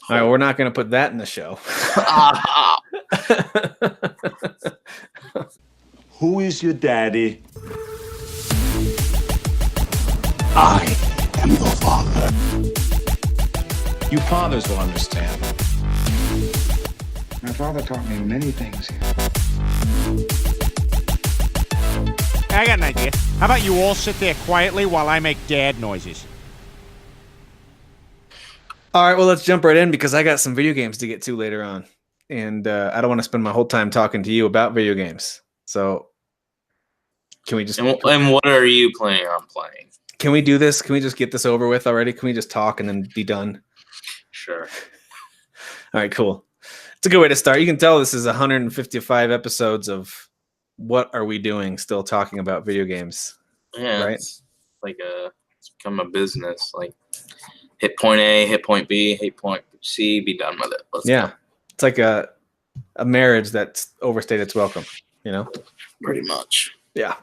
All right, we're not going to put that in the show. Who is your daddy? I am the father. You fathers will understand. My father taught me many things. I got an idea. How about you all sit there quietly while I make dad noises? All right, well, let's jump right in because I got some video games to get to later on. And I don't want to spend my whole time talking to you about video games. So can we just... And what are you planning on playing? Can we do this? Can we just get this over with already? Can we just talk and then be done? Sure. All right, cool. It's a good way to start. You can tell this is 155 episodes of What Are We Doing? Still talking about video games. Yeah, right? It's become a business. Like, hit point A, hit point B, hit point C, be done with it. Let's go. It's like a marriage that's overstayed its welcome, you know? Pretty much. Yeah.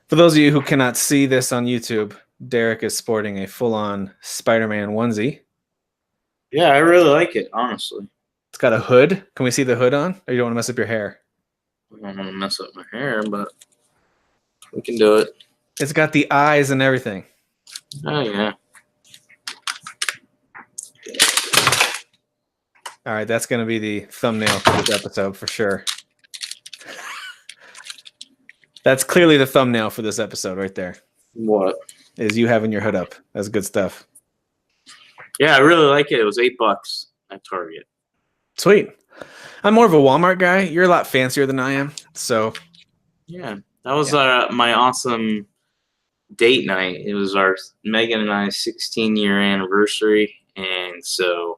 For those of you who cannot see this on YouTube, Derek is sporting a full-on Spider-Man onesie. Yeah, I really like it, honestly. It's got a hood. Can we see the hood on? Or you don't want to mess up your hair? I don't want to mess up my hair, but we can do it. It's got the eyes and everything. Oh, yeah. All right, that's going to be the thumbnail for this episode for sure. That's clearly the thumbnail for this episode right there. What? Is you having your hood up. That's good stuff. Yeah, I really like it. It was $8 at Target. Sweet. I'm more of a Walmart guy. You're a lot fancier than I am. So, yeah, that was my awesome date night. It was our Megan and I's 16-year anniversary, and so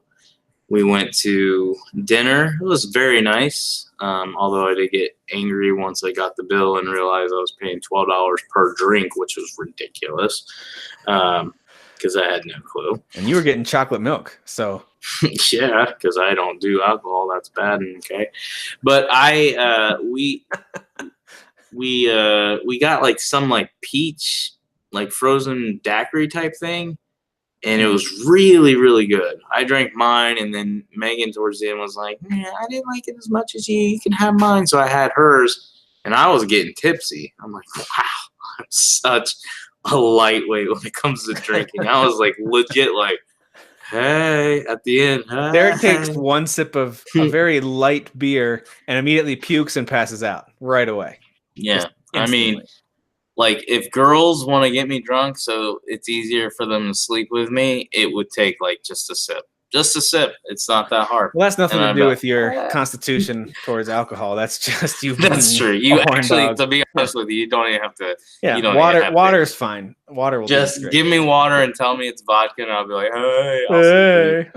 we went to dinner. It was very nice, although I did get angry once I got the bill and realized I was paying $12 per drink, which was ridiculous because I had no clue. And you were getting chocolate milk, so... Yeah, because I don't do alcohol. That's bad. Okay, but we got like some like peach, like frozen daiquiri type thing, and it was really, really good. I drank mine, and then Megan towards the end was like, "Yeah, I didn't like it as much as you. You can have mine." So I had hers, and I was getting tipsy. I'm like, wow, I'm such a lightweight when it comes to drinking. I was like legit like, hey, at the end. Hey. Derek takes one sip of a very light beer and immediately pukes and passes out right away. Yeah. I mean, like, if girls want to get me drunk so it's easier for them to sleep with me, it would take, like, just a sip. Just a sip. It's not that hard. Well, that's nothing to do with your constitution towards alcohol. That's just you. That's true. You actually, to be honest with you, you don't even have to. Yeah, you don't water's fine. Water will just give me water and tell me it's vodka, and I'll be like, hey.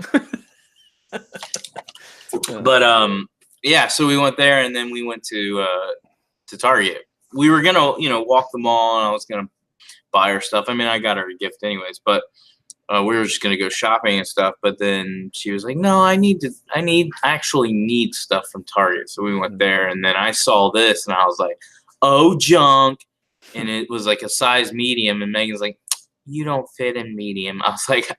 But yeah. So we went there, and then we went to Target. We were gonna, walk the mall, and I was gonna buy her stuff. I mean, I got her a gift anyways, but. We were just gonna go shopping and stuff, but then she was like, "No, I actually need stuff from Target." So we went there, and then I saw this, and I was like, "Oh, junk!" And it was like a size medium, and Megan's like, "You don't fit in medium." I was like,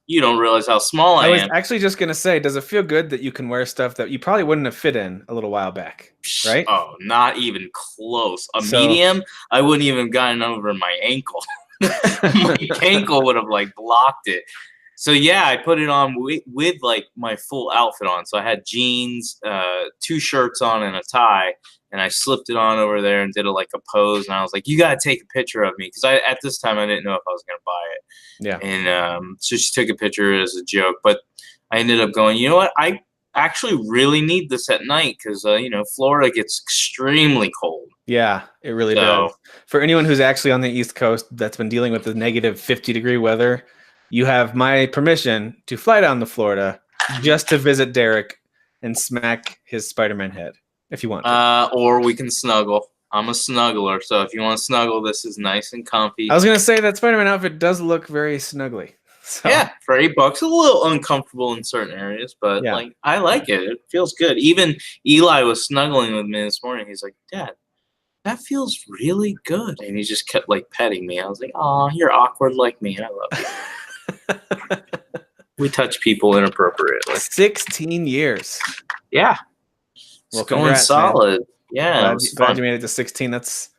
you don't realize how small I am." I was actually just gonna say, does it feel good that you can wear stuff that you probably wouldn't have fit in a little while back, right? Oh, not even close. Medium, I wouldn't even have gotten over my ankle. My ankle would have like blocked it. So yeah, I put it on with like my full outfit on. So I had jeans, 2 shirts on, and a tie, and I slipped it on over there and did it like a pose. And I was like, "You gotta take a picture of me," because at this time I didn't know if I was gonna buy it. Yeah. And so she took a picture as a joke, but I ended up going, you know what? I actually really need this at night because Florida gets extremely cold. Yeah, it really does. For anyone who's actually on the East Coast that's been dealing with the negative 50-degree weather, you have my permission to fly down to Florida just to visit Derek and smack his Spider-Man head if you want to. Or we can snuggle. I'm a snuggler, so if you want to snuggle, this is nice and comfy. I was going to say that Spider-Man outfit does look very snuggly. So. Yeah, for $8, a little uncomfortable in certain areas, but like I like it. It feels good. Even Eli was snuggling with me this morning. He's like, "Dad, that feels really good," and he just kept like petting me. I was like, "Oh, you're awkward like me. I love you." We touch people inappropriately. 16 years. Yeah. Well, It's going congrats, solid. Yeah, glad you made it to 16. That's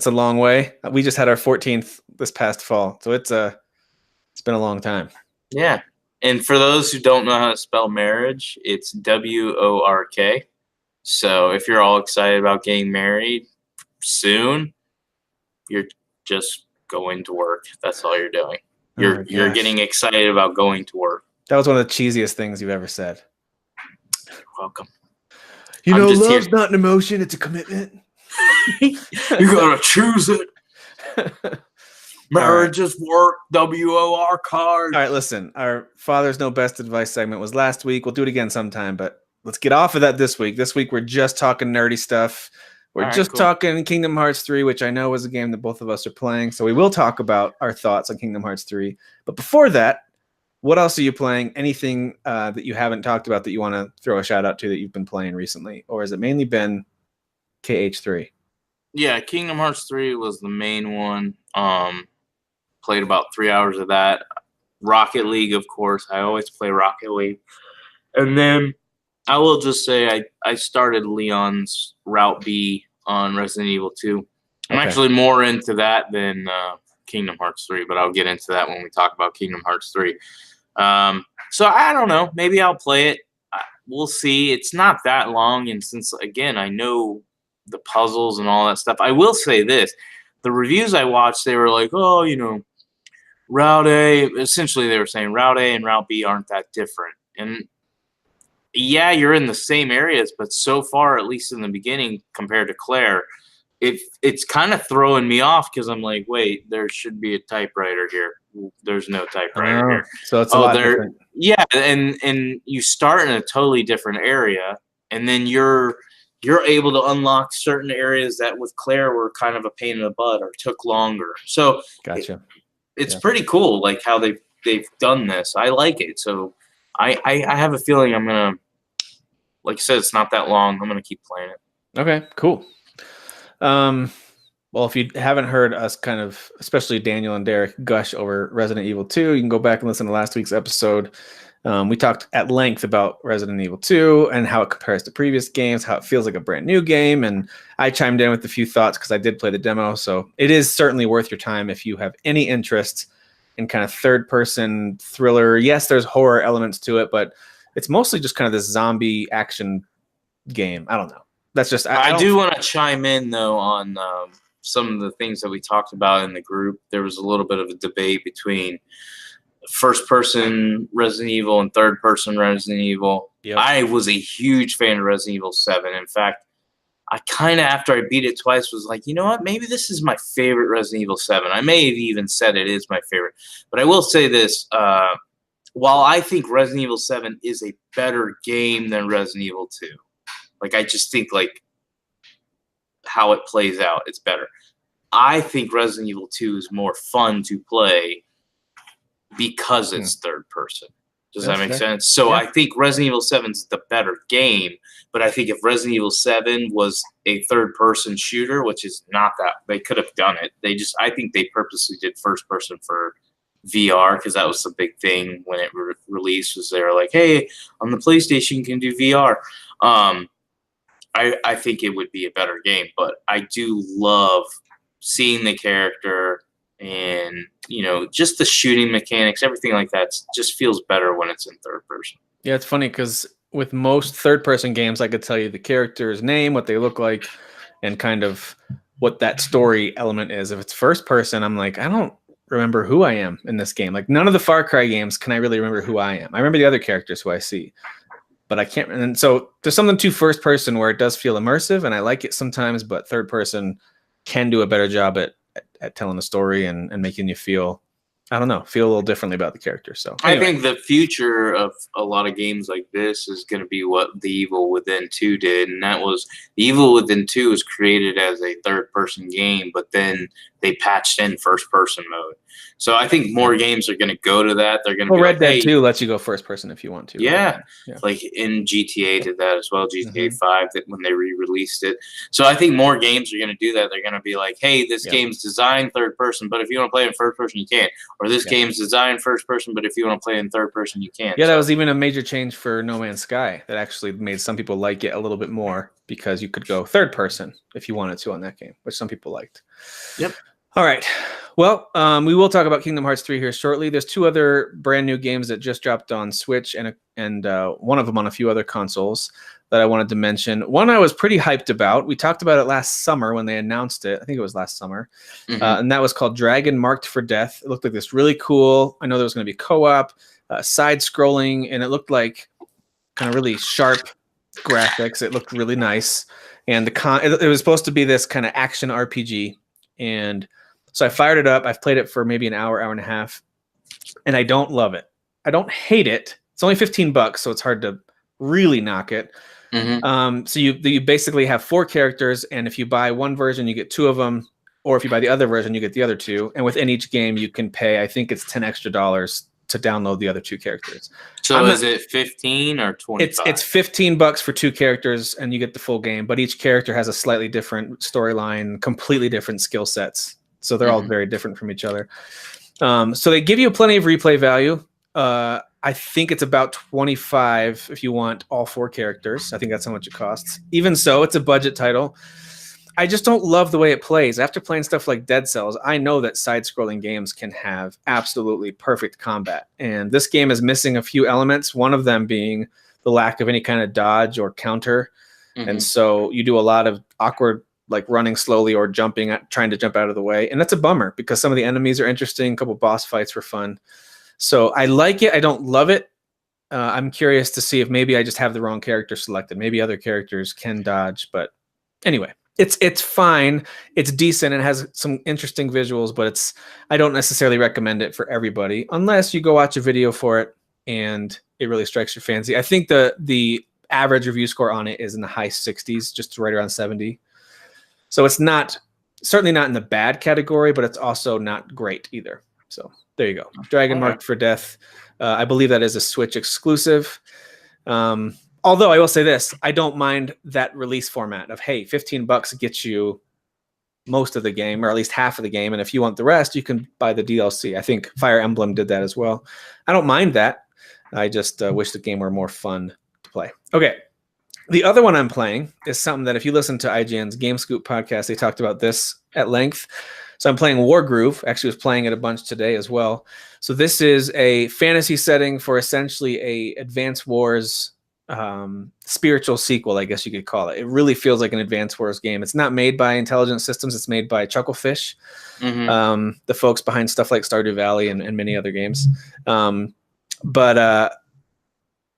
a long way. We just had our 14th this past fall, so it's been a long time. Yeah. And for those who don't know how to spell marriage, it's WORK. So if you're all excited about getting married soon, you're just going to work. That's all you're doing. You're getting excited about going to work. That was one of the cheesiest things you've ever said. You're welcome. You I'm know, just love's here- not an emotion; it's a commitment. You gotta choose it. Marriage is work. WOR card. All right, listen. Our Fathers Know Best advice segment was last week. We'll do it again sometime, but let's get off of that this week. This week we're just talking nerdy stuff. We're just talking Kingdom Hearts 3, which I know is a game that both of us are playing. So we will talk about our thoughts on Kingdom Hearts 3. But before that, what else are you playing? Anything that you haven't talked about that you want to throw a shout out to that you've been playing recently? Or has it mainly been KH3? Yeah, Kingdom Hearts 3 was the main one. Played about 3 hours of that. Rocket League, of course. I always play Rocket League. And then I will just say I started Leon's Route B on Resident Evil 2. I'm actually more into that than Kingdom Hearts 3, but I'll get into that when we talk about Kingdom Hearts 3. So I don't know. Maybe I'll play it. We'll see. It's not that long, and since, again, I know the puzzles and all that stuff, I will say this. The reviews I watched, they were like, oh, you know, Route A, essentially they were saying Route A and Route B aren't that different. And yeah, you're in the same areas, but so far, at least in the beginning, compared to Claire, it's kind of throwing me off because I'm like, wait, there should be a typewriter here. There's no typewriter here. So it's a lot different. Yeah, and you start in a totally different area, and then you're able to unlock certain areas that with Claire were kind of a pain in the butt or took longer. So Gotcha. It's pretty cool, like how they've done this. I like it. So I have a feeling I'm gonna, like I said, it's not that long. I'm gonna keep playing it. Okay, cool. Well, if you haven't heard us kind of, especially Daniel and Derek, gush over Resident Evil 2, you can go back and listen to last week's episode. We talked at length about Resident Evil 2 and how it compares to previous games, how it feels like a brand new game. And I chimed in with a few thoughts because I did play the demo. So it is certainly worth your time if you have any interest in kind of third-person thriller. Yes, there's horror elements to it, but it's mostly just kind of this zombie action game. I don't know. That's just I do want to chime in though on some of the things that we talked about in the group. There was a little bit of a debate between first-person Resident Evil and third-person Resident Evil. Yep. I was a huge fan of Resident Evil 7. In fact, I kind of, after I beat it twice, was like, you know what? Maybe this is my favorite Resident Evil 7. I may have even said it is my favorite. But I will say this. While I think Resident Evil 7 is a better game than Resident Evil 2, like I just think like how it plays out, it's better. I think Resident Evil 2 is more fun to play because it's third person. Does that make sense? So yeah. I think Resident Evil 7 is the better game, but I think if Resident Evil 7 was a third person shooter, which is not that, they could have done it. I think they purposely did first person for VR because that was the big thing when it released. Was they were like, hey, on the PlayStation you can do VR. I think it would be a better game, but I do love seeing the character and, you know, just the shooting mechanics, everything like that just feels better when it's in third person. Yeah, it's funny because with most third person games, I could tell you the character's name, what they look like, and kind of what that story element is. If it's first person, I'm like, I don't remember who I am in this game. Like none of the Far Cry games can I really remember who I am. I remember the other characters who I see, but I can't. And so there's something to first person where it does feel immersive, and I like it sometimes, but third person can do a better job at telling the story and making you feel, I don't know, feel a little differently about the character. So anyway. I think the future of a lot of games like this is going to be what The Evil Within 2 did, and that was The Evil Within 2 was created as a third-person game, but then they patched in first person mode. So I think more games are going to go to that. They're going to be Red like, Dead 2 lets you go first person if you want to. yeah, right? Yeah. like in GTA did that as well. GTA 5 that when they re-released it. So I think more games are going to do that. They're going to be like, hey, this game's designed third person, but if you want to play in first person, you can't. Or this game's designed first person, but if you want to play in third person, you can. Yeah, that was even a major change for No Man's Sky that actually made some people like it a little bit more because you could go third person if you wanted to on that game, which some people liked. Yep. All right. Well, we will talk about Kingdom Hearts 3 here shortly. There's 2 other brand new games that just dropped on Switch and one of them on a few other consoles that I wanted to mention. One I was pretty hyped about. We talked about it last summer when they announced it. I think it was last summer. And that was called Dragon Marked for Death. It looked like this really cool. I know there was going to be co-op, side-scrolling, and it looked like kind of really sharp graphics. It looked really nice. And it was supposed to be this kind of action RPG. And so I fired it up. I've played it for maybe an hour, hour and a half, and I don't love it. I don't hate it. It's only $15, so it's hard to really knock it. So you basically have 4 characters, and if you buy one version, you get 2 of them, or if you buy the other version, you get the other 2. And within each game, you can pay, I think it's $10 extra to download the other 2 characters. So is it 15 or 25? It's $15 for 2 characters, and you get the full game. But each character has a slightly different storyline, completely different skill sets. So they're all very different from each other. So they give you plenty of replay value. I think it's about $25 if you want all 4 characters. I think that's how much it costs. Even so, it's a budget title. I just don't love the way it plays. After playing stuff like Dead Cells, I know that side-scrolling games can have absolutely perfect combat. And this game is missing a few elements, one of them being the lack of any kind of dodge or counter. And so you do a lot of awkward, like running slowly or jumping, trying to jump out of the way. And that's a bummer because some of the enemies are interesting. A couple boss fights were fun. So I like it. I don't love it. I'm curious to see if maybe I just have the wrong character selected. Maybe other characters can dodge. But anyway, it's fine. It's decent. It has some interesting visuals, but I don't necessarily recommend it for everybody unless you go watch a video for it and it really strikes your fancy. I think the average review score on it is in the high 60s, just right around 70. So it's certainly not in the bad category, but it's also not great either. So there you go. Dragon Marked for Death. I believe that is a Switch exclusive. Although I will say this, I don't mind that release format of, hey, $15 gets you most of the game, or at least half of the game. And if you want the rest, you can buy the DLC. I think Fire Emblem did that as well. I don't mind that. I just wish the game were more fun to play. Okay. The other one I'm playing is something that if you listen to IGN's Game Scoop podcast, they talked about this at length. So I'm playing Wargroove. Actually was playing it a bunch today as well. So this is a fantasy setting for essentially a Advance Wars spiritual sequel, I guess you could call it. It really feels like an Advance Wars game. It's not made by Intelligent Systems. It's made by Chucklefish, the folks behind stuff like Stardew Valley and many other games. But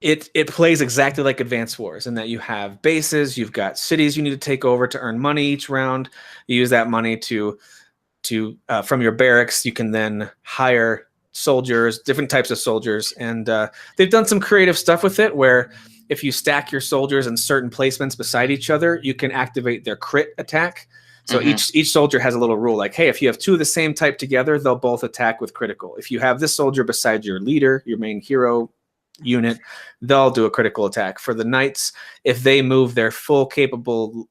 it plays exactly like Advance Wars in that you have bases, you've got cities you need to take over to earn money each round. You use that money to from your barracks, you can then hire soldiers, different types of soldiers. And they've done some creative stuff with it where if you stack your soldiers in certain placements beside each other, you can activate their crit attack. So each soldier has a little rule like, hey, if you have 2 of the same type together, they'll both attack with critical. If you have this soldier beside your leader, your main hero unit, they'll do a critical attack. For the knights, if they move their full capable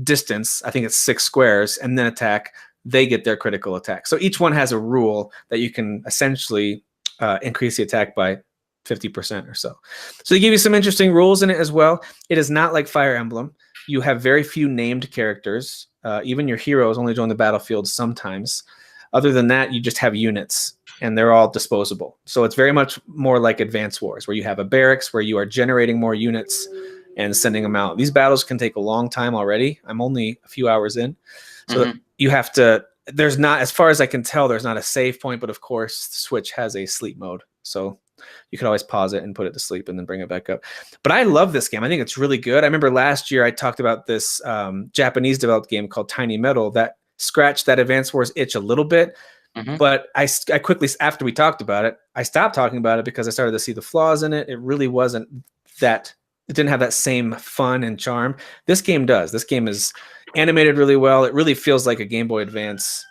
distance, I think it's 6 squares, and then attack, they get their critical attack. So each one has a rule that you can essentially increase the attack by 50% or so. So they give you some interesting rules in it as well. It is not like Fire Emblem. You have very few named characters. Even your heroes only join the battlefield sometimes. Other than that, you just have units, and they're all disposable. So it's very much more like Advance Wars, where you have a barracks where you are generating more units and sending them out. These battles can take a long time already. I'm only a few hours in. So you have to, there's not, as far as I can tell, there's not a save point, but of course the Switch has a sleep mode. So you can always pause it and put it to sleep and then bring it back up. But I love this game. I think it's really good. I remember last year I talked about this Japanese developed game called Tiny Metal that scratched that Advance Wars itch a little bit. But I quickly, after we talked about it, I stopped talking about it because I started to see the flaws in it. It really wasn't that, it didn't have that same fun and charm. This game does. This game is animated really well. It really feels like a Game Boy Advance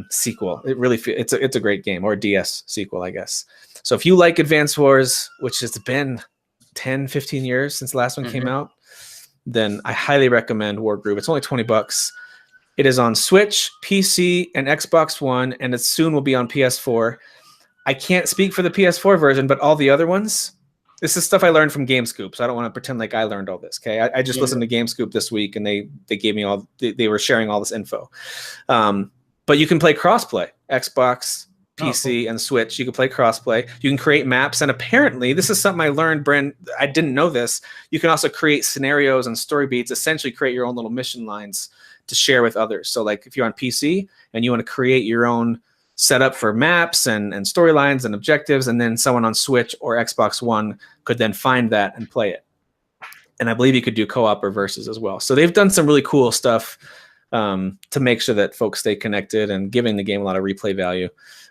sequel. It really it's a great game, or DS sequel, I guess. So if you like Advance Wars, which has been 10, 15 years since the last one came out, then I highly recommend Wargroove. It's only $20. It is on Switch, PC, and Xbox One, and it soon will be on PS4. I can't speak for the PS4 version, but all the other ones, this is stuff I learned from GameScoop, so I don't want to pretend like I learned all this. Okay, I just listened to GameScoop this week, and they gave me they were sharing all this info. But you can play crossplay, Xbox, PC, and Switch. You can play crossplay. You can create maps, and apparently, this is something I learned, Brent. I didn't know this. You can also create scenarios and story beats. Essentially, create your own little mission lines to share with others. So, like if you're on PC and you want to create your own setup for maps and storylines and objectives, and then someone on Switch or Xbox One could then find that and play it. And I believe you could do co-op or versus as well. So they've done some really cool stuff to make sure that folks stay connected and giving the game a lot of replay value.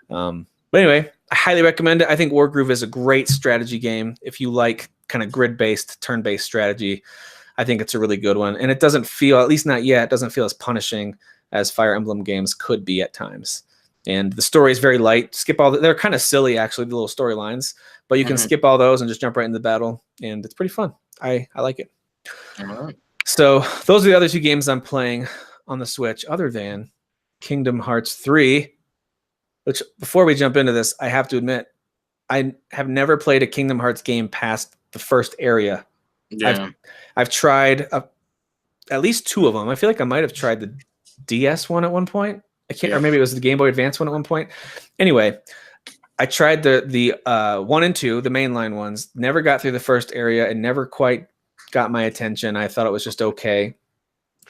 But anyway, I highly recommend it. I think Wargroove is a great strategy game. If you like kind of grid-based, turn-based strategy, I think it's a really good one. And it doesn't feel, at least not yet, it doesn't feel as punishing as Fire Emblem games could be at times. And the story is very light. Skip all they're kind of silly, actually, the little storylines, but you can skip all those and just jump right into the battle. And it's pretty fun. I like it. All right. So those are the other two games I'm playing on the Switch, other than Kingdom Hearts 3, which before we jump into this, I have to admit, I have never played a Kingdom Hearts game past the first area. Yeah. I've tried at least two of them. I feel like I might have tried the DS one at one point. I can't, or maybe it was the Game Boy Advance one at one point. Anyway, I tried the 1 and 2, the mainline ones. Never got through the first area and never quite got my attention. I thought it was just okay,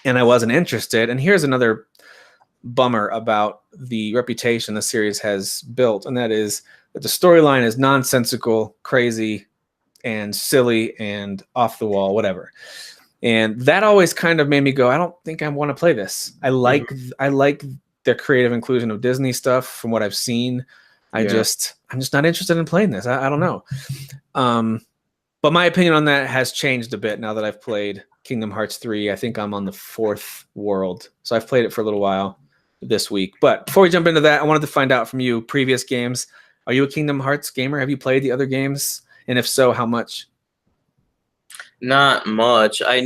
and I wasn't interested. And here's another bummer about the reputation the series has built, and that is that the storyline is nonsensical, crazy, and silly, and off the wall, whatever. And that always kind of made me go, I don't think I want to play this. I like their creative inclusion of Disney stuff from what I've seen. I'm just not interested in playing this. I don't know. But my opinion on that has changed a bit now that I've played Kingdom Hearts 3. I think I'm on the 4th world. So I've played it for a little while this week. But before we jump into that, I wanted to find out from you, previous games. Are you a Kingdom Hearts gamer? Have you played the other games? And if so, how much? Not much. I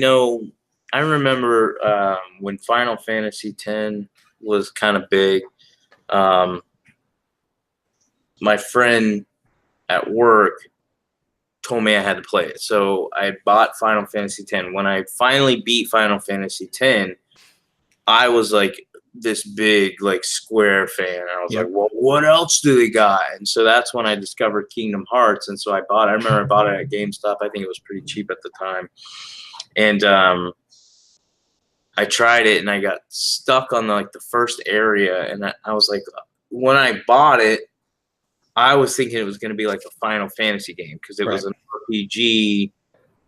remember when Final Fantasy X was kind of big. My friend at work told me I had to play it. So I bought Final Fantasy X. When I finally beat Final Fantasy X, I was like this big like Square fan. I was like, well, what else do they got? And so that's when I discovered Kingdom Hearts. And so I bought it. I remember I bought it at GameStop. I think it was pretty cheap at the time. And I tried it and I got stuck on the first area. And I was like, when I bought it, I was thinking it was going to be like a Final Fantasy game because it was an RPG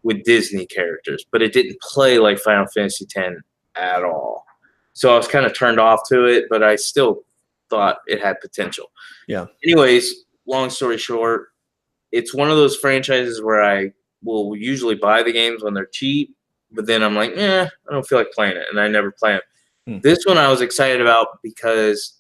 with Disney characters, but it didn't play like Final Fantasy X at all. So I was kind of turned off to it, but I still thought it had potential. Yeah. Anyways, long story short, it's one of those franchises where I will usually buy the games when they're cheap, but then I'm like, I don't feel like playing it, and I never play them. This one I was excited about because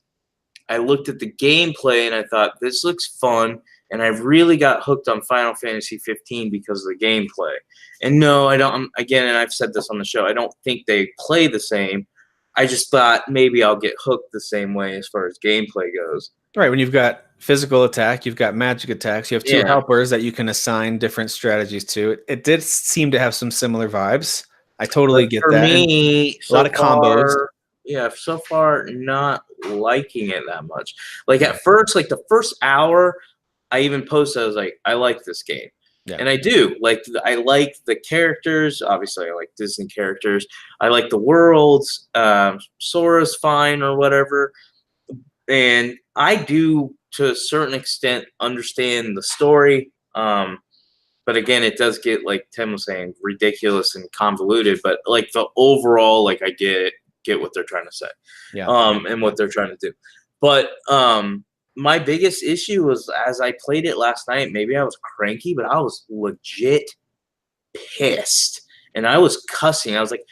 I looked at the gameplay and I thought, this looks fun, and I really got hooked on Final Fantasy 15 because of the gameplay. And no, I don't. Again, and I've said this on the show, I don't think they play the same. I just thought maybe I'll get hooked the same way as far as gameplay goes. Right. When you've got physical attack, you've got magic attacks, you have two helpers that you can assign different strategies to. It did seem to have some similar vibes. I totally get that. For me, a lot of combos. Yeah, so far not liking it that much. Like at first, like the first hour, I even posted, I was like, I like this game. Yeah. And I do. I like the characters. Obviously, I like Disney characters. I like the worlds. Sora's fine or whatever. And I do, to a certain extent, understand the story. But again, it does get, like Tim was saying, ridiculous and convoluted. But like the overall, like I get what they're trying to say. Yeah. And what they're trying to do. But my biggest issue was, as I played it last night, maybe I was cranky, but I was legit pissed. And I was cussing. I was like,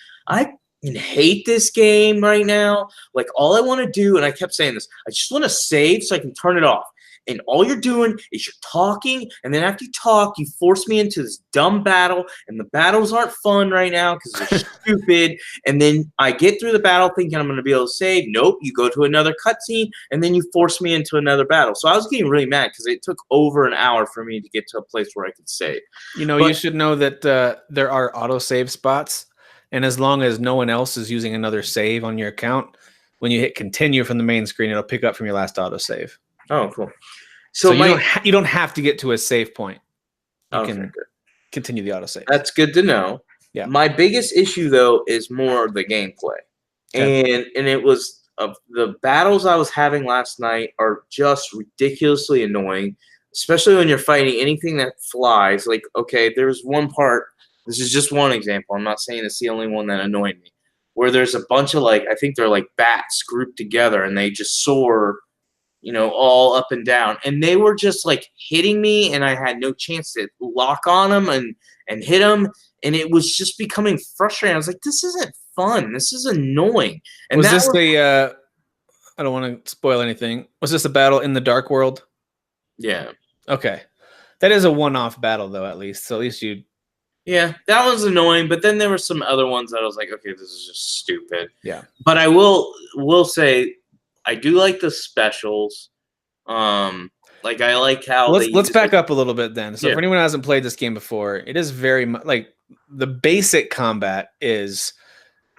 fucking hate this game right now. Like, all I want to do, and I kept saying this, I just want to save so I can turn it off. And all you're doing is you're talking, and then after you talk, you force me into this dumb battle, and the battles aren't fun right now because they're stupid. And then I get through the battle thinking I'm going to be able to save. Nope, you go to another cutscene, and then you force me into another battle. So I was getting really mad because it took over an hour for me to get to a place where I could save. You know, you should know that there are autosave spots, and as long as no one else is using another save on your account, when you hit continue from the main screen, it'll pick up from your last autosave. Oh, cool. So you don't have to get to a save point. You can continue the autosave. That's good to know. Yeah. My biggest issue though is more the gameplay, and it was the battles I was having last night are just ridiculously annoying, especially when you're fighting anything that flies. Like, okay, there's one part. This is just one example. I'm not saying it's the only one that annoyed me. Where there's a bunch of I think they're like bats grouped together, and they just soar, all up and down. And they were just hitting me, and I had no chance to lock on them and hit them. And it was just becoming frustrating. I was like, this isn't fun. This is annoying. And was this I don't want to spoil anything. Was this a battle in the Dark World? Yeah. Okay. That is a one-off battle, though, at least. So at least you... Yeah, that was annoying. But then there were some other ones that I was like, okay, this is just stupid. Yeah. But I will say, I do like the specials. I like how let's back up a little bit then. So for anyone who hasn't played this game before, it is very much the basic combat is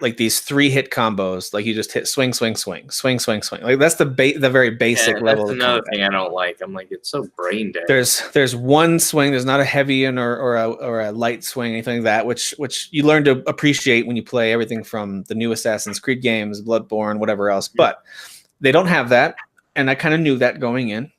these 3-hit combos. Like you just hit swing, swing, swing, swing, swing, swing. Like that's the very basic level. That's another thing I don't like. I'm like, it's so brain dead. There's one swing. There's not a heavy or a light swing, anything like that, which you learn to appreciate when you play everything from the new Assassin's Creed games, Bloodborne, whatever else. But they don't have that, and I kind of knew that going in.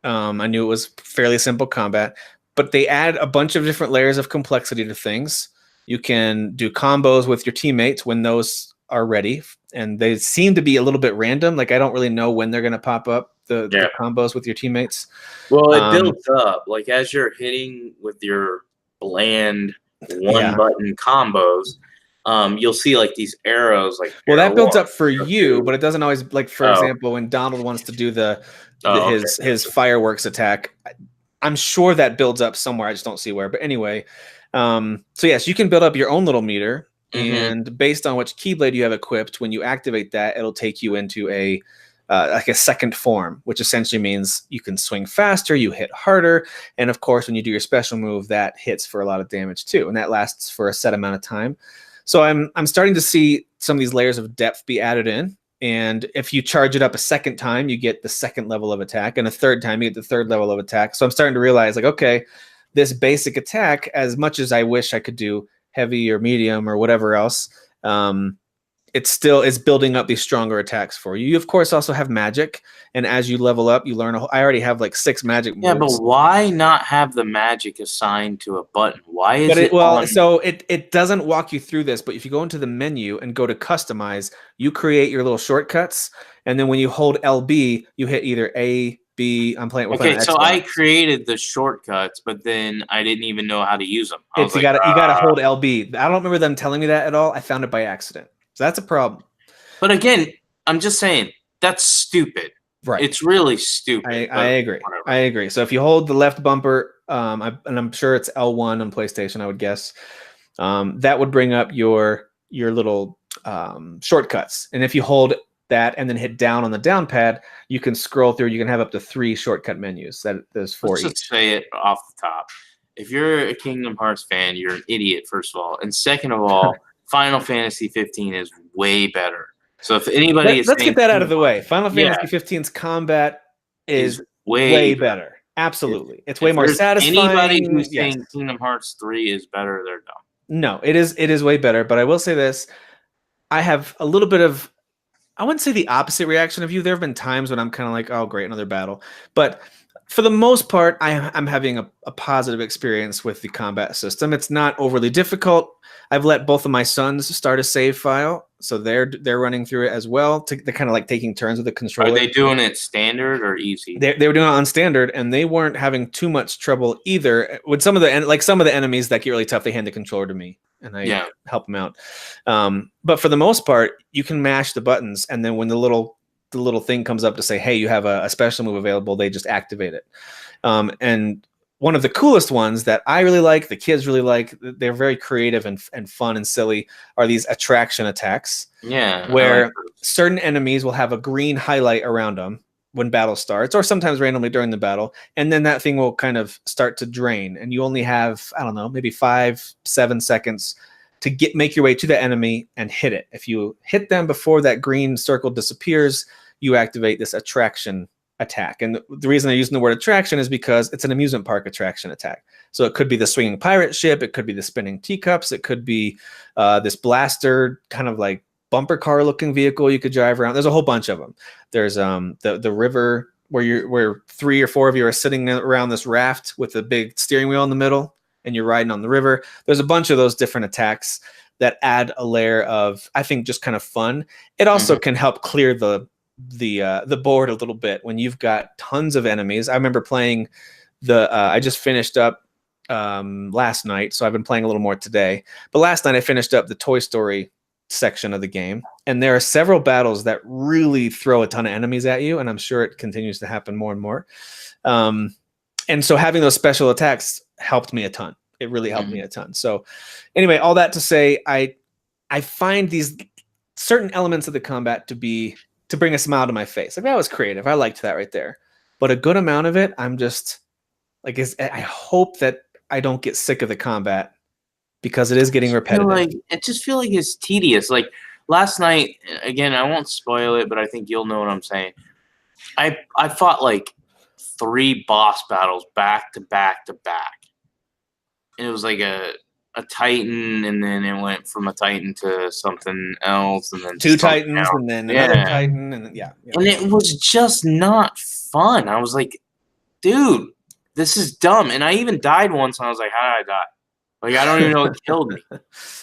I knew it was fairly simple combat, but they add a bunch of different layers of complexity to things. You can do combos with your teammates when those are ready, and they seem to be a little bit random. Like I don't really know when they're going to pop up the combos with your teammates. Well, it builds up as you're hitting with your bland one-button combos. You'll see these arrows. That builds up for you, but it doesn't always. For example, when Donald wants to do his fireworks attack, I'm sure that builds up somewhere. I just don't see where. But anyway, so yes, you can build up your own little meter, and based on which Keyblade you have equipped, when you activate that, it'll take you into a second form, which essentially means you can swing faster, you hit harder, and of course, when you do your special move, that hits for a lot of damage too, and that lasts for a set amount of time. So I'm starting to see some of these layers of depth be added in. And if you charge it up a second time, you get the second level of attack. And a third time, you get the third level of attack. So I'm starting to realize okay, this basic attack, as much as I wish I could do heavy or medium or whatever else, it still is building up these stronger attacks for you. You, of course, also have magic. And as you level up, you learn I already have 6 magic moves. Yeah, but why not have the magic assigned to a button? Why is so it doesn't walk you through this, but if you go into the menu and go to customize, you create your little shortcuts. And then when you hold LB, you hit either A, B. I'm playing with so I created the shortcuts, but then I didn't even know how to use them. You gotta hold LB. I don't remember them telling me that at all. I found it by accident. So that's a problem. But again, I'm just saying that's stupid. Right. It's really stupid. I agree. Whatever. I agree. So if you hold the left bumper, and I'm sure it's L1 on PlayStation, I would guess, that would bring up your little shortcuts. And if you hold that and then hit down on the down pad, you can scroll through. You can have up to 3 shortcut menus. There's 4 each. Let's just say it off the top. If you're a Kingdom Hearts fan, you're an idiot, first of all. And second of all, Final Fantasy 15 is way better. So if anybody let's get that out of the way. Final Fantasy 15's combat is way better. Absolutely. It's way more satisfying. Anybody who's saying Kingdom Hearts 3 is better, they're dumb. No, it is way better. But I will say this. I have a little bit of, I wouldn't say the opposite reaction of you. There have been times when I'm kind of like, oh, great, another battle. But for the most part, I'm having a positive experience with the combat system. It's not overly difficult. I've let both of my sons start a save file, so they're running through it as well. They're kind of taking turns with the controller. Are they doing it standard or easy? They were doing it on standard, and they weren't having too much trouble either. With some of the enemies that get really tough, they hand the controller to me. and I help them out. But for the most part, you can mash the buttons, and then when the little thing comes up to say, hey, you have a special move available, they just activate it. And one of the coolest ones that I really like, the kids really like, they're very creative and fun and silly, are these attraction attacks. Yeah. Where certain enemies will have a green highlight around them when battle starts, or sometimes randomly during the battle, and then that thing will kind of start to drain, and you only have, I don't know, maybe 5-7 seconds to make your way to the enemy and hit it. If you hit them before that green circle disappears, you activate this attraction attack. And the reason I'm using the word attraction is because it's an amusement park attraction attack. So it could be the swinging pirate ship, it could be the spinning teacups, it could be this blaster kind of like bumper car looking vehicle you could drive around. There's a whole bunch of them. There's the river where 3 or 4 of you are sitting around this raft with a big steering wheel in the middle, and you're riding on the river. There's a bunch of those different attacks that add a layer of, I think, just kind of fun. It also can help clear the board a little bit when you've got tons of enemies. I remember playing I just finished up last night, so I've been playing a little more today. But last night I finished up the Toy Story section of the game, and there are several battles that really throw a ton of enemies at you, and I'm sure it continues to happen more and more. And so having those special attacks helped me a ton. It really helped me a ton. So anyway, all that to say, I find these certain elements of the combat to bring a smile to my face. Like, that was creative. I liked that right there. But a good amount of it, I'm just like, I hope that I don't get sick of the combat, because it is getting repetitive. I just feel like it's tedious. Like last night, again, I won't spoil it, but I think you'll know what I'm saying. I fought like 3 boss battles back to back to back. And it was like a Titan, and then it went from a Titan to something else, and then 2 Titans, and then another Titan, and then, And it was just not fun. I was like, dude, this is dumb. And I even died once, and I was like, how did I die? Like, I don't even know what killed me.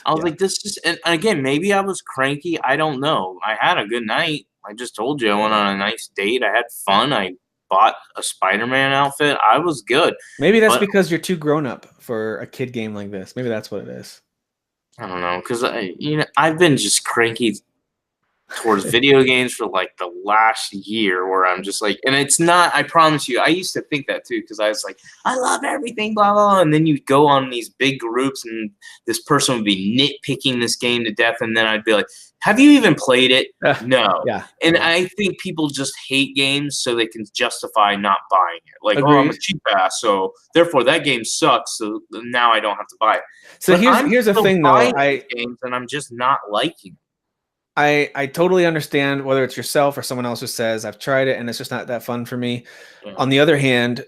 I was like, this is, and again, maybe I was cranky. I don't know. I had a good night. I just told you I went on a nice date. I had fun. I bought a Spider-Man outfit. I was good. Maybe that's because you're too grown up for a kid game like this. Maybe that's what it is. I don't know, because I've been just cranky towards video games for like the last year, where I'm just like, and it's not, I promise you, I used to think that too, because I was like, I love everything, blah, blah, blah. And then you go on these big groups, and this person would be nitpicking this game to death, and then I'd be like, have you even played it? No. Yeah. And I think people just hate games so they can justify not buying it. Like, Agreed. oh, I'm a cheap ass, so therefore that game sucks, so now I don't have to buy it. So but here's the thing, though. Games, and I'm just not liking it. I totally understand whether it's yourself or someone else who says, I've tried it and it's just not that fun for me. Yeah. On the other hand,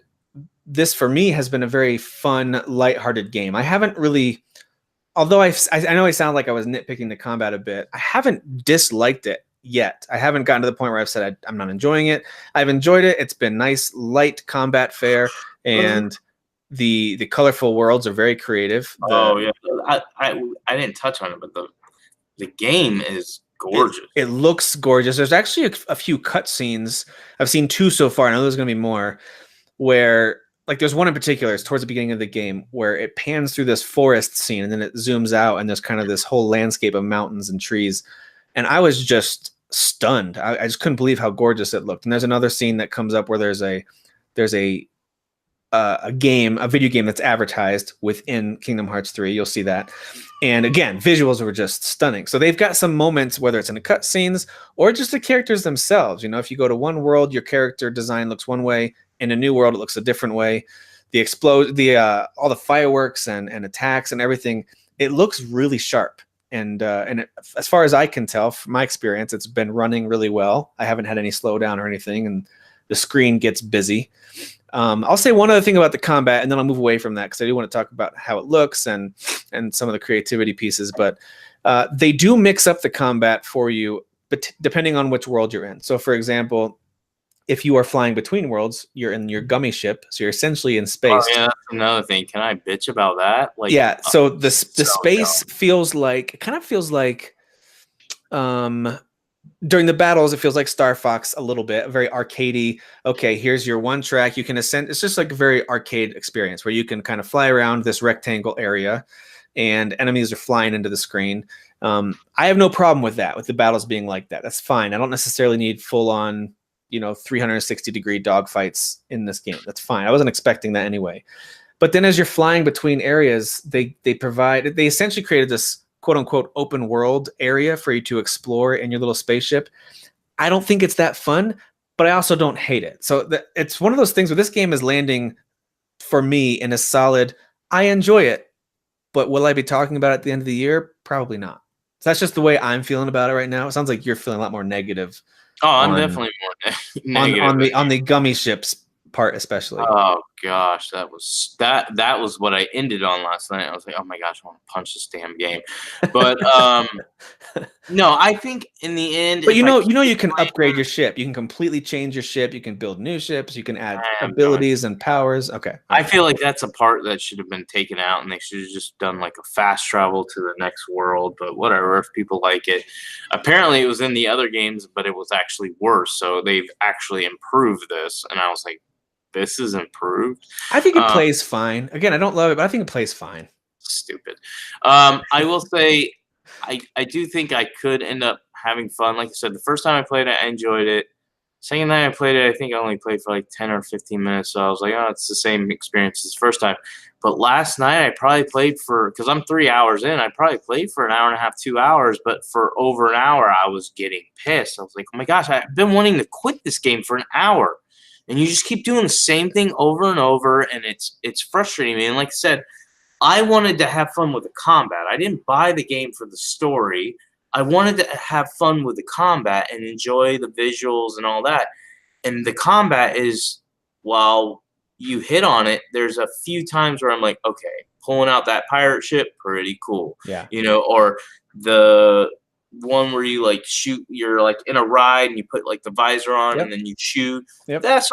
this for me has been a very fun, lighthearted game. I haven't really, although I know I sound like I was nitpicking the combat a bit, I haven't disliked it yet. I haven't gotten to the point where I've said I'm not enjoying it. I've enjoyed it. It's been nice, light combat fare, and the colorful worlds are very creative. Yeah, I didn't touch on it, but the game is gorgeous. It looks gorgeous. There's actually a few cutscenes. I've seen 2 so far. I know there's going to be more, where like there's one in particular. It's towards the beginning of the game where it pans through this forest scene, and then it zooms out, and there's kind of this whole landscape of mountains and trees. And I was just stunned. I just couldn't believe how gorgeous it looked. And there's another scene that comes up where there's a video game that's advertised within Kingdom Hearts 3. You'll see that. And again, visuals were just stunning. So they've got some moments, whether it's in the cutscenes or just the characters themselves. You know, if you go to one world, your character design looks one way. In a new world, it looks a different way. All the fireworks and attacks and everything, it looks really sharp. And as far as I can tell, from my experience, it's been running really well. I haven't had any slowdown or anything, and the screen gets busy. I'll say one other thing about the combat, and then I'll move away from that, because I do want to talk about how it looks and some of the creativity pieces. But they do mix up the combat for you, but depending on which world you're in. So, for example, if you are flying between worlds, you're in your gummy ship, so you're essentially in space. Oh, yeah, that's another thing. Can I bitch about that? Like, yeah. So the space feels like during the battles, it feels like Star Fox a little bit, very arcadey. Okay, here's your one track. You can ascend. It's just like a very arcade experience where you can kind of fly around this rectangle area, and enemies are flying into the screen. I have no problem with that, with the battles being like that. That's fine. I don't necessarily need full on, 360-degree dogfights in this game. That's fine. I wasn't expecting that anyway. But then as you're flying between areas, they essentially created this quote unquote open world area for you to explore in your little spaceship. I don't think it's that fun, but I also don't hate it. So it's one of those things where this game is landing for me in a solid, I enjoy it, but will I be talking about it at the end of the year? Probably not. So that's just the way I'm feeling about it right now. It sounds like you're feeling a lot more negative. Oh, I'm definitely more negative on the gummy ships part, especially. Oh gosh, that was what I ended on last night. I was like, oh my gosh, I want to punch this damn game. But no, I think in the end, but you can upgrade your ship. You can completely change your ship. You can build new ships. You can add abilities and powers. Okay. I feel like that's a part that should have been taken out, and they should have just done like a fast travel to the next world. But whatever, if people like it. Apparently, it was in the other games, but it was actually worse. So they've actually improved this, and I was like, this is improved. I think it plays fine. Again, I don't love it, but I think it plays fine. Stupid. I will say, I do think I could end up having fun. Like I said, the first time I played it, I enjoyed it. Second time I played it, I think I only played for like 10 or 15 minutes. So I was like, oh, it's the same experience as the first time. But last night I probably played because I'm 3 hours in, I probably played for an hour and a half, 2 hours. But for over an hour, I was getting pissed. I was like, oh my gosh, I've been wanting to quit this game for an hour. And you just keep doing the same thing over and over, and it's frustrating me. And like I said, I wanted to have fun with the combat. I didn't buy the game for the story. I wanted to have fun with the combat and enjoy the visuals and all that. And the combat is, while you hit on it, there's a few times where I'm like, okay, pulling out that pirate ship, pretty cool. Yeah. Or the one where you like shoot, you're like in a ride and you put like the visor on and then you shoot. Yep. That's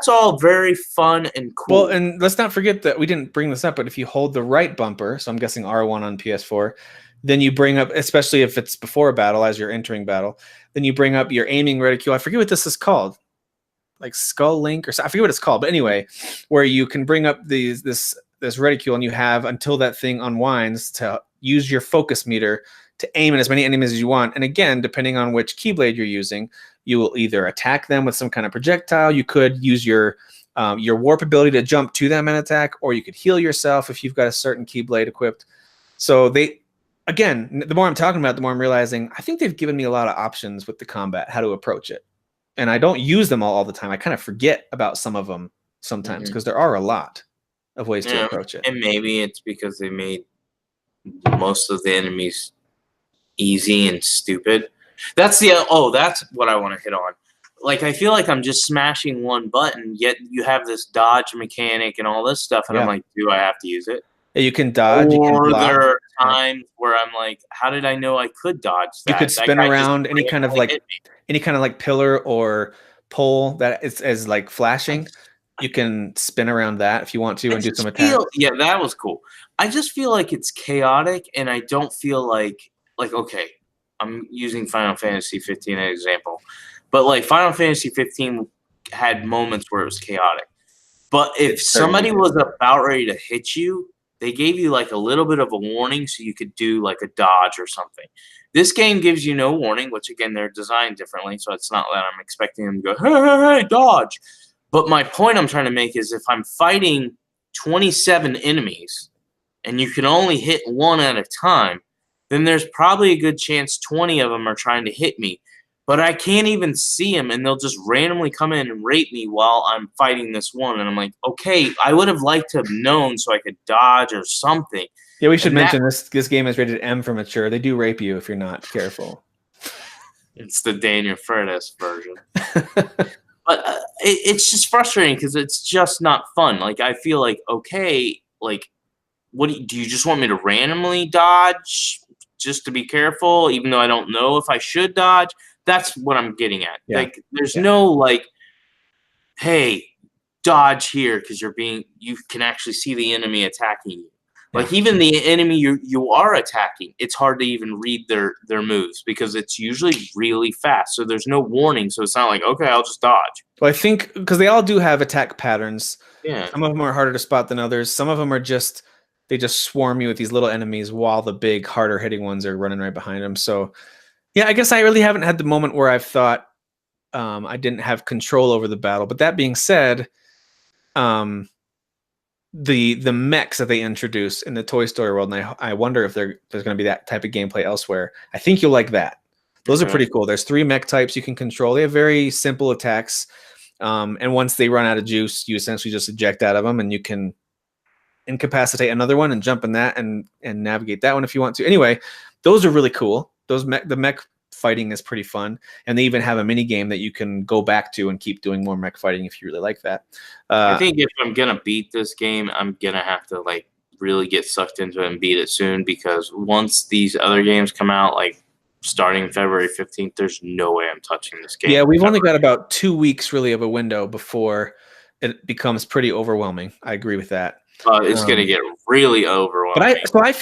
all very fun and cool. Well, and let's not forget that we didn't bring this up, but if you hold the right bumper, so I'm guessing R1 on PS4, then you bring up, especially if it's before a battle, as you're entering battle, then you bring up your aiming reticule. I forget what this is called, like Skull Link, or I forget what it's called, but anyway, where you can bring up this reticule and you have until that thing unwinds to use your focus meter to aim at as many enemies as you want. And again, depending on which Keyblade you're using, you will either attack them with some kind of projectile. You could use your warp ability to jump to them and attack, or you could heal yourself if you've got a certain Keyblade equipped. So again, the more I'm talking about it, the more I'm realizing I think they've given me a lot of options with the combat, how to approach it. And I don't use them all the time. I kind of forget about some of them sometimes because there are a lot of ways to approach it. And maybe it's because they made most of the enemies easy and stupid. That's what I want to hit on. Like, I feel like I'm just smashing one button, yet you have this dodge mechanic and all this stuff, and I'm like, do I have to use it? Yeah, you can dodge. Or there are times where I'm like, how did I know I could dodge that? You could spin around any kind of like pillar or pole that is like flashing. You can spin around that if you want to and do some attacks. Yeah, that was cool. I just feel like it's chaotic, and I don't feel like okay, I'm using Final Fantasy 15 as an example, but like Final Fantasy 15 had moments where it was chaotic. But if somebody was about ready to hit you, they gave you like a little bit of a warning so you could do like a dodge or something. This game gives you no warning, which again, they're designed differently, so it's not that I'm expecting them to go, hey, dodge. But my point I'm trying to make is if I'm fighting 27 enemies and you can only hit one at a time, then there's probably a good chance 20 of them are trying to hit me. But I can't even see them, and they'll just randomly come in and rape me while I'm fighting this one. And I'm like, okay, I would have liked to have known so I could dodge or something. Yeah, we should mention this game is rated M for mature. They do rape you if you're not careful. It's the Daniel Furnace version. But it's just frustrating because it's just not fun. Like, I feel like, okay, like, what do you just want me to randomly dodge just to be careful, even though I don't know if I should dodge? That's what I'm getting at. Yeah. Like, there's no like, hey, dodge here because you can actually see the enemy attacking you. Like, even the enemy you are attacking, it's hard to even read their moves because it's usually really fast. So there's no warning. So it's not like, okay, I'll just dodge. Well, I think because they all do have attack patterns. Yeah. Some of them are harder to spot than others. Some of them are just they just swarm you with these little enemies while the big, harder hitting ones are running right behind them. So, yeah, I guess I really haven't had the moment where I've thought I didn't have control over the battle. But that being said, the mechs that they introduce in the Toy Story world, and I wonder if there's going to be that type of gameplay elsewhere. I think you'll like that. Those are pretty cool. There's 3 mech types you can control. They have very simple attacks. And once they run out of juice, you essentially just eject out of them, and you can incapacitate another one and jump in that and navigate that one if you want to. Anyway, those are really cool. The mech fighting is pretty fun, and they even have a mini game that you can go back to and keep doing more mech fighting if you really like that. I think if I'm gonna beat this game, I'm gonna have to like really get sucked into it and beat it soon, because once these other games come out, like starting February 15th, there's no way I'm touching this game. Yeah, we've only got about 2 weeks really of a window before it becomes pretty overwhelming. I agree with that. It's gonna get really overwhelming. But I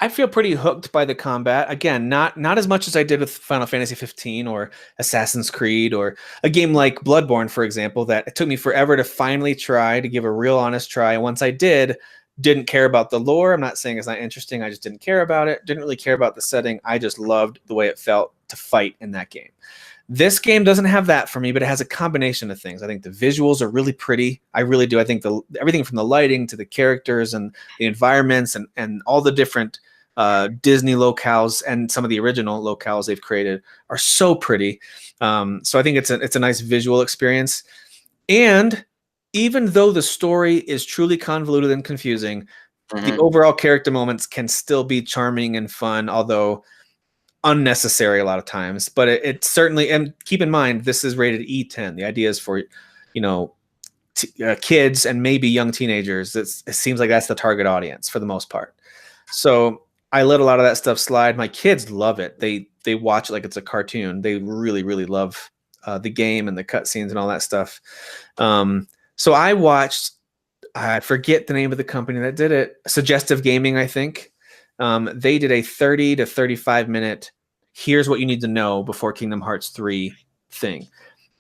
feel pretty hooked by the combat. Again, not as much as I did with Final Fantasy 15 or Assassin's Creed or a game like Bloodborne, for example, that it took me forever to finally try to give a real honest try. And once I didn't care about the lore. I'm not saying it's not interesting. I just didn't care about it. Didn't really care about the setting. I just loved the way it felt to fight in that game. This game doesn't have that for me, but it has a combination of things. I think the visuals are really pretty. I really do. I think everything from the lighting to the characters and the environments and all the different Disney locales and some of the original locales they've created are so pretty. So I think it's a nice visual experience. And even though the story is truly convoluted and confusing, the overall character moments can still be charming and fun, although unnecessary a lot of times. But it certainly, and keep in mind, this is rated E10. The idea is for, kids and maybe young teenagers. It seems like that's the target audience for the most part. So I let a lot of that stuff slide. My kids love it. They watch it like it's a cartoon. They really, really love the game and the cutscenes and all that stuff. So I watched, I forget the name of the company that did it, Suggestive Gaming, I think. They did a 30 to 35 minute, here's what you need to know before Kingdom Hearts 3 thing.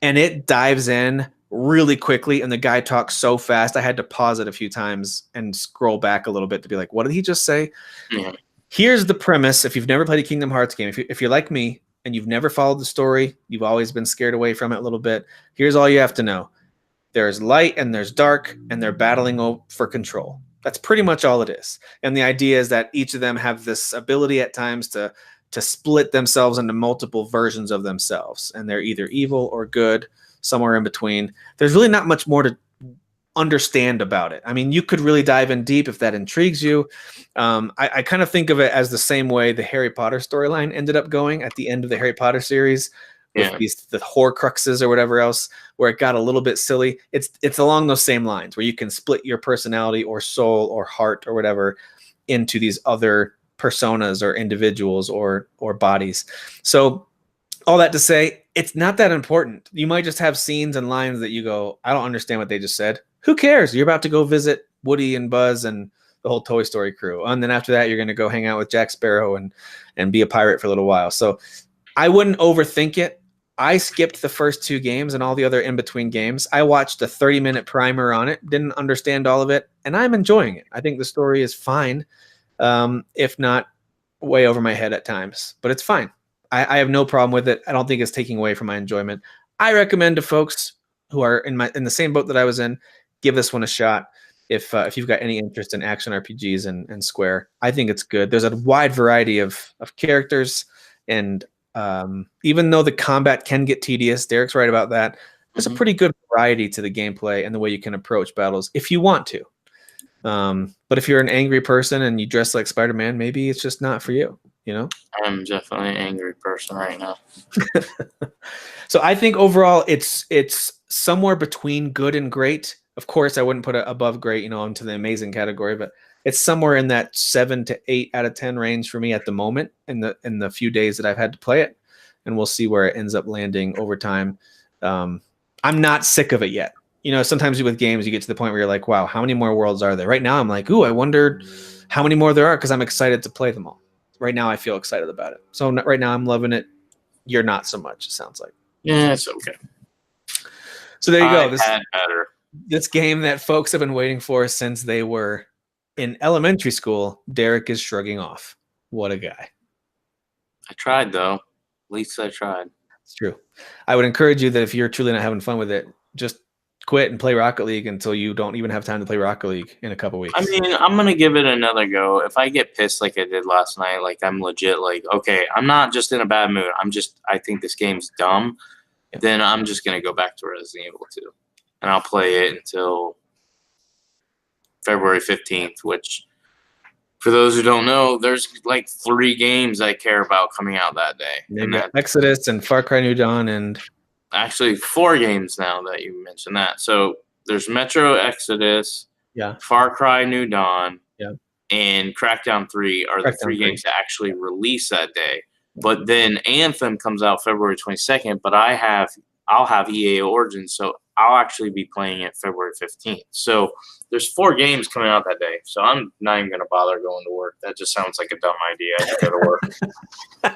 And it dives in really quickly, and the guy talks so fast, I had to pause it a few times and scroll back a little bit to be like, what did he just say? Yeah. Here's the premise. If you've never played a Kingdom Hearts game, if you're like me and you've never followed the story, you've always been scared away from it a little bit, here's all you have to know. There's light and there's dark, and they're battling for control. That's pretty much all it is. And the idea is that each of them have this ability at times to split themselves into multiple versions of themselves. And they're either evil or good, somewhere in between. There's really not much more to understand about it. I mean, you could really dive in deep if that intrigues you. I kind of think of it as the same way the Harry Potter storyline ended up going at the end of the Harry Potter series. With the Horcruxes or whatever else, where it got a little bit silly. It's along those same lines where you can split your personality or soul or heart or whatever into these other personas or individuals or bodies. So all that to say, it's not that important. You might just have scenes and lines that you go, I don't understand what they just said. Who cares? You're about to go visit Woody and Buzz and the whole Toy Story crew. And then after that, you're going to go hang out with Jack Sparrow and be a pirate for a little while. So I wouldn't overthink it. I skipped the first 2 games and all the other in-between games. I watched a 30-minute primer on it, didn't understand all of it, and I'm enjoying it. I think the story is fine, if not way over my head at times, but it's fine. I have no problem with it. I don't think it's taking away from my enjoyment. I recommend to folks who are in the same boat that I was in, give this one a shot. If you've got any interest in action RPGs and Square, I think it's good. There's a wide variety of characters, and even though the combat can get tedious, Derek's right about that. There's a pretty good variety to the gameplay and the way you can approach battles if you want to. But if you're an angry person and you dress like Spider-Man, maybe it's just not for you, I'm definitely an angry person right now. So I think overall it's somewhere between good and great. Of course, I wouldn't put it above great, into the amazing category, but it's somewhere in that 7 to 8 out of 10 range for me at the moment in the few days that I've had to play it. And we'll see where it ends up landing over time. I'm not sick of it yet. Sometimes with games, you get to the point where you're like, wow, how many more worlds are there? Right now, I'm like, ooh, I wondered how many more there are because I'm excited to play them all. Right now, I feel excited about it. So right now, I'm loving it. You're not so much, it sounds like. Yeah, it's okay. So there you go. This This game that folks have been waiting for since they were in elementary school, Derek is shrugging off. What a guy. I tried, though. At least I tried. It's true. I would encourage you that if you're truly not having fun with it, just quit and play Rocket League until you don't even have time to play Rocket League in a couple weeks. I mean, I'm going to give it another go. If I get pissed like I did last night, like I'm legit like, okay, I'm not just in a bad mood. I think this game's dumb. Yep. Then I'm just going to go back to Resident Evil 2. And I'll play it until February 15th, which for those who don't know, there's like 3 games I care about coming out that day. And that Exodus and Far Cry New Dawn and actually 4 games now that you mentioned that. So there's Metro Exodus, Far Cry New Dawn, and Crackdown 3 are the 3 games that actually release that day. But then Anthem comes out February 22nd, but I'll have EA Origins, so I'll actually be playing it February 15th. So there's 4 games coming out that day. So I'm not even going to bother going to work. That just sounds like a dumb idea. I go to work.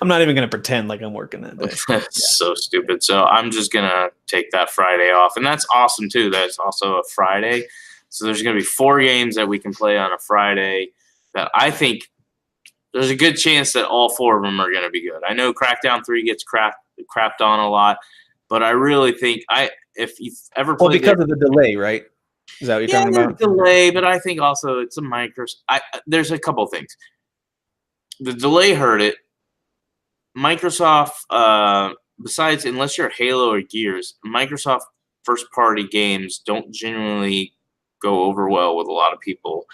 I'm not even going to pretend like I'm working that day. That's so stupid. So I'm just going to take that Friday off. And that's awesome, too. That's also a Friday. So there's going to be 4 games that we can play on a Friday that I think there's a good chance that all 4 of them are going to be good. I know Crackdown 3 gets crapped on a lot, but I really think if you've ever played because of the delay, right? Is that what you're talking about? Delay, but I think also it's a Microsoft. There's a couple of things. The delay hurt it. Microsoft, besides, unless you're Halo or Gears, Microsoft first-party games don't genuinely go over well with a lot of people.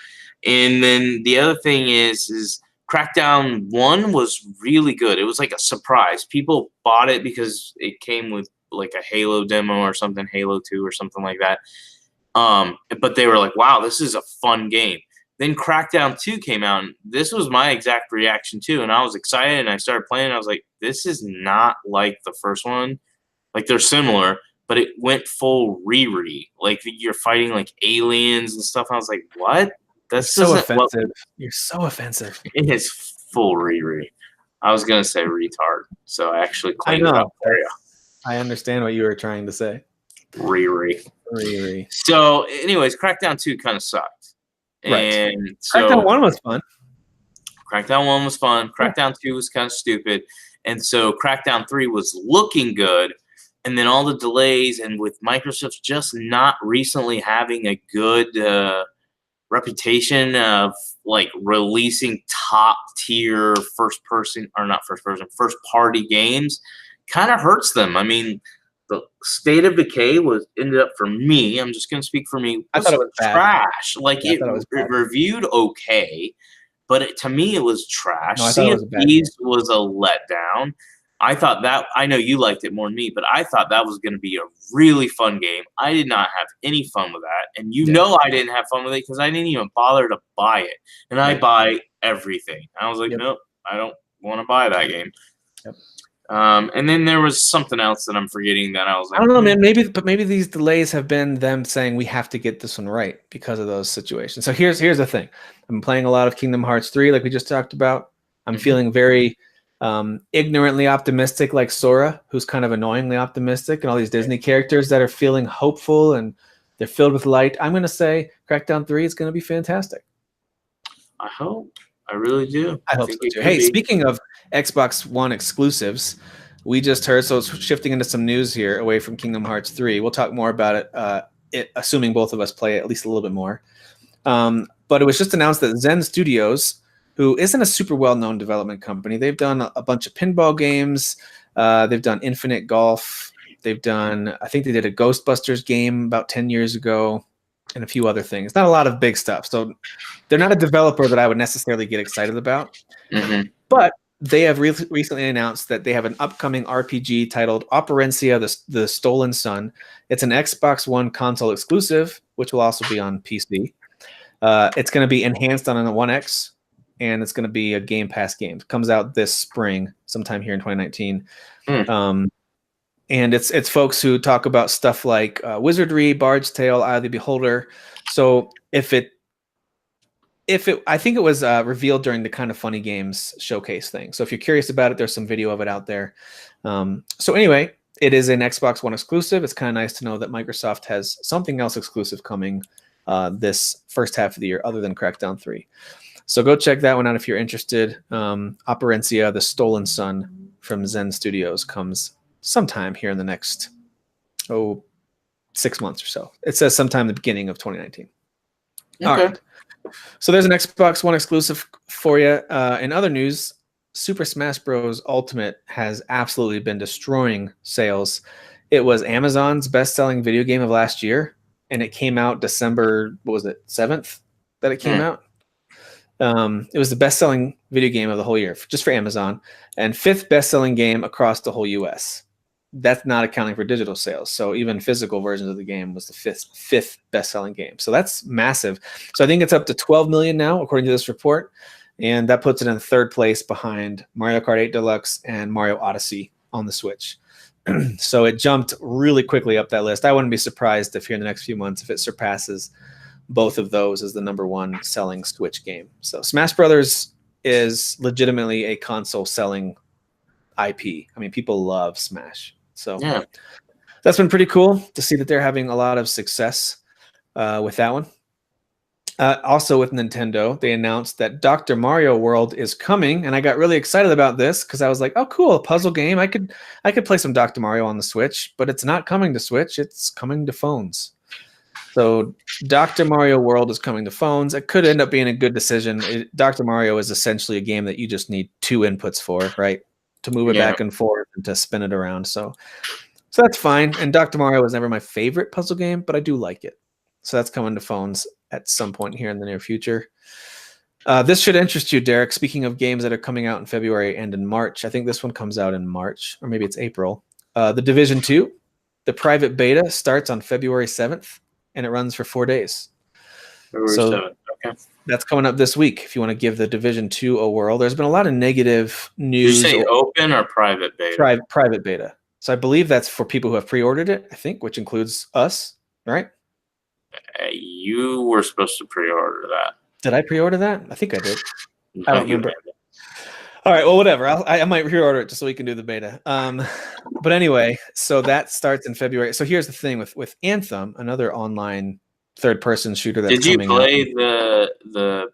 And then the other thing is Crackdown 1 was really good. It was like a surprise. People bought it because it came with like a Halo demo or something, Halo 2 or something like that. But they were like, wow, this is a fun game. Then Crackdown 2 came out, and this was my exact reaction too. And I was excited, and I started playing. And I was like, this is not like the first one. Like, they're similar, but it went full Riri. Like, you're fighting like aliens and stuff. I was like, what? That's so offensive. You're so offensive. It is full Riri. I was gonna say retard, so I actually cleaned it up for you. I understand what you were trying to say. Riri. Riri. So, anyways, Crackdown 2 kind of sucked. Right. And so Crackdown 1 was fun. Crackdown 1 was fun. Crackdown 2 was kind of stupid. And so Crackdown 3 was looking good. And then all the delays, and with Microsoft just not recently having a good reputation of like releasing top tier first party games, kind of hurts them. I mean, the State of Decay ended up, for me, I'm just going to speak for me, I thought it was trash. Like, it reviewed okay, but to me it was trash. No, Sea of Thieves was a letdown. I thought that, I know you liked it more than me, but I thought that was going to be a really fun game. I did not have any fun with that. And know I didn't have fun with it because I didn't even bother to buy it. And I buy everything. I was like, nope, I don't want to buy that game. Yep. And then there was something else that I'm forgetting that I was like, I don't know, man. Maybe these delays have been them saying we have to get this one right because of those situations. So here's the thing. I'm playing a lot of Kingdom Hearts 3, like we just talked about. I'm feeling very ignorantly optimistic, like Sora, who's kind of annoyingly optimistic, and all these Disney characters that are feeling hopeful and they're filled with light. I'm going to say Crackdown 3 is going to be fantastic. I hope. I really do. I hope so too. Hey, speaking of Xbox One exclusives, we just heard, so it's shifting into some news here away from Kingdom Hearts 3. We'll talk more about it, assuming both of us play at least a little bit more. But it was just announced that Zen Studios, who isn't a super well-known development company, they've done a bunch of pinball games. They've done Infinite Golf. They've done, I think they did a Ghostbusters game about 10 years ago, and a few other things. Not a lot of big stuff. So they're not a developer that I would necessarily get excited about. Mm-hmm. But they have recently announced that they have an upcoming RPG titled Operencia, the Stolen Sun. It's an Xbox One console exclusive, which will also be on PC. It's going to be enhanced on a One X, and it's going to be a Game Pass game. It comes out this spring, sometime here in 2019. And it's folks who talk about stuff like Wizardry, Bard's Tale, Eye of the Beholder. So I think it was revealed during the Kind of Funny Games showcase thing. So if you're curious about it, there's some video of it out there. So anyway, it is an Xbox One exclusive. It's kind of nice to know that Microsoft has something else exclusive coming this first half of the year, other than Crackdown 3. So go check that one out if you're interested. Operencia, The Stolen Sun from Zen Studios comes sometime here in the next 6 months or so. It says sometime in the beginning of 2019. Okay. All right. So there's an Xbox One exclusive for you. In other news, Super Smash Bros. Ultimate has absolutely been destroying sales. It was Amazon's best-selling video game of last year, and it came out December, 7th that it came out. It was the best-selling video game of the whole year, just for Amazon, and 5th best-selling game across the whole U.S. That's not accounting for digital sales. So even physical versions of the game was the fifth best-selling game. So that's massive. So I think it's up to 12 million now, according to this report, and that puts it in third place behind Mario Kart 8 Deluxe and Mario Odyssey on the Switch. So it jumped really quickly up that list. I wouldn't be surprised if here in the next few months if it surpasses both of those as the number one selling Switch game. So Smash Brothers is legitimately a console selling IP. I mean, people love Smash. So Yeah. that's been pretty cool to see that they're having a lot of success with that one. Also with Nintendo, they announced that Dr. Mario World is coming, and I got really excited about this because I was like, "Oh, cool, a puzzle game! I could play some Dr. Mario on the Switch." But it's not coming to Switch; it's coming to phones. So Dr. Mario World is coming to phones. It could end up being a good decision. Dr. Mario is essentially a game that you just need 2 inputs for, right? To move it back and forth and to spin it around. So that's fine. And Dr. Mario was never my favorite puzzle game, but I do like it. So that's coming to phones at some point here in the near future. This should interest you, Derek. Speaking of games that are coming out in February and in March, I think this one comes out in March, or maybe it's April. The Division 2, the private beta starts on February 7th, and it runs for 4 days. February 7th. Okay. That's coming up this week if you want to give the Division 2 a whirl. There's been a lot of negative news. Did you say open or private beta? Private beta. So I believe that's for people who have pre-ordered it, I think, which includes us, right? You were supposed to pre-order that. Did I pre-order that? I think I did. No, I don't remember. All right, well, whatever. I might pre-order it just so we can do the beta. But anyway, so that starts in February. So here's the thing with Anthem, another online third-person shooter that's Did you coming play out. the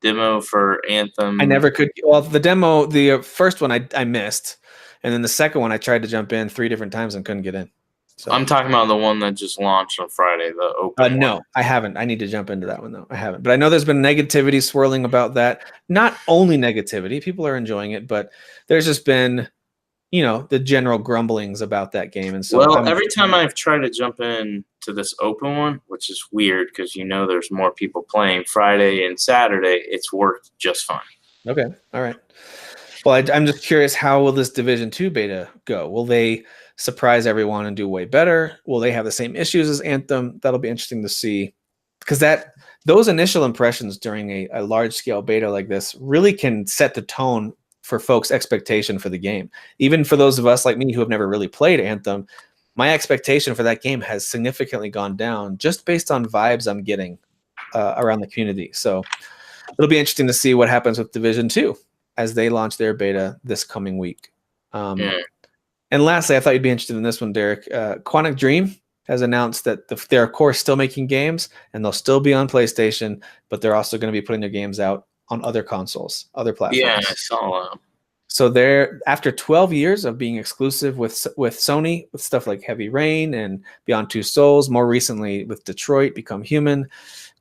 demo for Anthem? I never could. Well, the demo, the first one I missed, and then the second one I tried to jump in 3 different times and couldn't get in. So I'm talking about the one that just launched on Friday, the open no, one. I haven't. I need to jump into that one, though. I haven't. But I know there's been negativity swirling about that. Not only negativity. People are enjoying it, but there's just been, the general grumblings about that game. And so every time I've tried to jump in to this open one, which is weird because there's more people playing Friday and Saturday, it's worked just fine. Okay. All right. Well, I'm just curious, how will this Division 2 beta go? Will they surprise everyone and do way better? Will they have the same issues as Anthem? That'll be interesting to see, because those initial impressions during a large-scale beta like this really can set the tone for folks' expectation for the game. Even for those of us like me who have never really played Anthem, my expectation for that game has significantly gone down just based on vibes I'm getting around the community. So it'll be interesting to see what happens with Division 2 as they launch their beta this coming week. And lastly, I thought you'd be interested in this one, Derek. Quantic Dream has announced that they're, of course, still making games, and they'll still be on PlayStation, but they're also going to be putting their games out on other consoles, other platforms. Yeah, I saw that. So they're, after 12 years of being exclusive with Sony, with stuff like Heavy Rain and Beyond Two Souls, more recently with Detroit Become Human,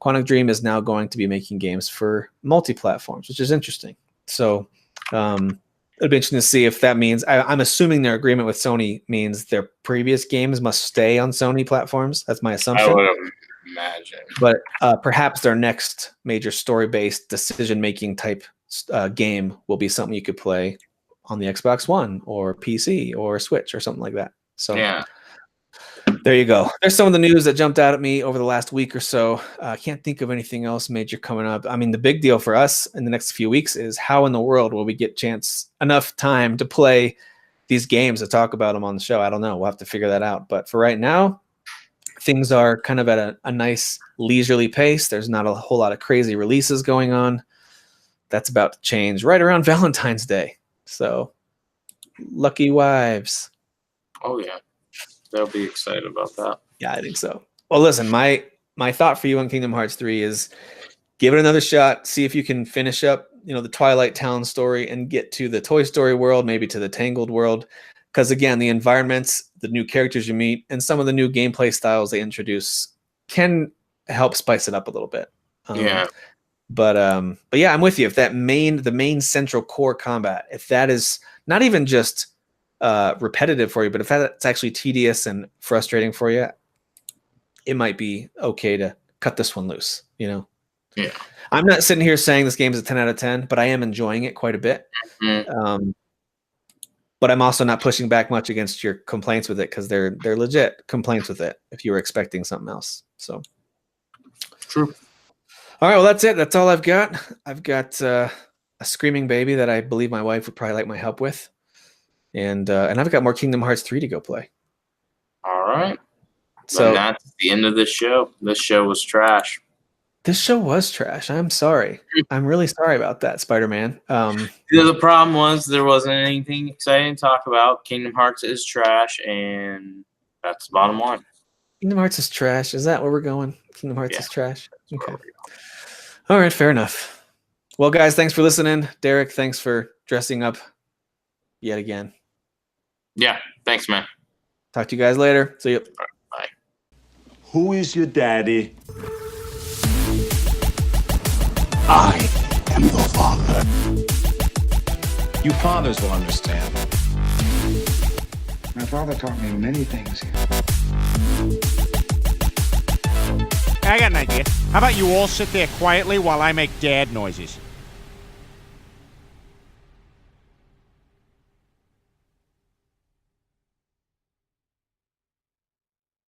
Quantic Dream is now going to be making games for multi-platforms, which is interesting. So it'll be interesting to see if that means, I'm assuming their agreement with Sony means their previous games must stay on Sony platforms. That's my assumption. I would imagine. But perhaps their next major story-based decision-making type game will be something you could play on the Xbox One or PC or Switch or something like that. So yeah. There you go. There's some of the news that jumped out at me over the last week or so. I can't think of anything else major coming up. I mean, the big deal for us in the next few weeks is how in the world will we get enough time to play these games to talk about them on the show? I don't know. We'll have to figure that out. But for right now, things are kind of at a nice leisurely pace. There's not a whole lot of crazy releases going on. That's about to change right around Valentine's Day. So lucky wives. Oh, yeah. They'll be excited about that. Yeah, I think so. Well, listen, my my thought for you on Kingdom Hearts 3 is give it another shot. See if you can finish up, the Twilight Town story and get to the Toy Story world, maybe to the Tangled world. Because again, the environments, the new characters you meet, and some of the new gameplay styles they introduce can help spice it up a little bit. Yeah. But yeah, I'm with you. If the main central core combat, if that is not even just repetitive for you, but if that's actually tedious and frustrating for you, it might be okay to cut this one loose. Yeah. I'm not sitting here saying this game is a 10 out of 10, but I am enjoying it quite a bit. But I'm also not pushing back much against your complaints with it because they're legit complaints with it if you were expecting something else. So True. All right, well, that's it. That's all I've got. I've got a screaming baby that I believe my wife would probably like my help with. And I've got more Kingdom Hearts 3 to go play. All right. So and that's the end of this show. This show was trash. This show was trash. I'm sorry. I'm really sorry about that, Spider-Man. The problem was there wasn't anything exciting to talk about. Kingdom Hearts is trash, and that's the bottom line. Kingdom Hearts is trash. Is that where we're going? Kingdom Hearts is trash? Okay. All right, fair enough. Well, guys, thanks for listening. Derek, thanks for dressing up yet again. Yeah, thanks, man. Talk to you guys later. See you. Bye. Who is your daddy? I am the father. You fathers will understand. My father taught me many things. I got an idea. How about you all sit there quietly while I make dad noises?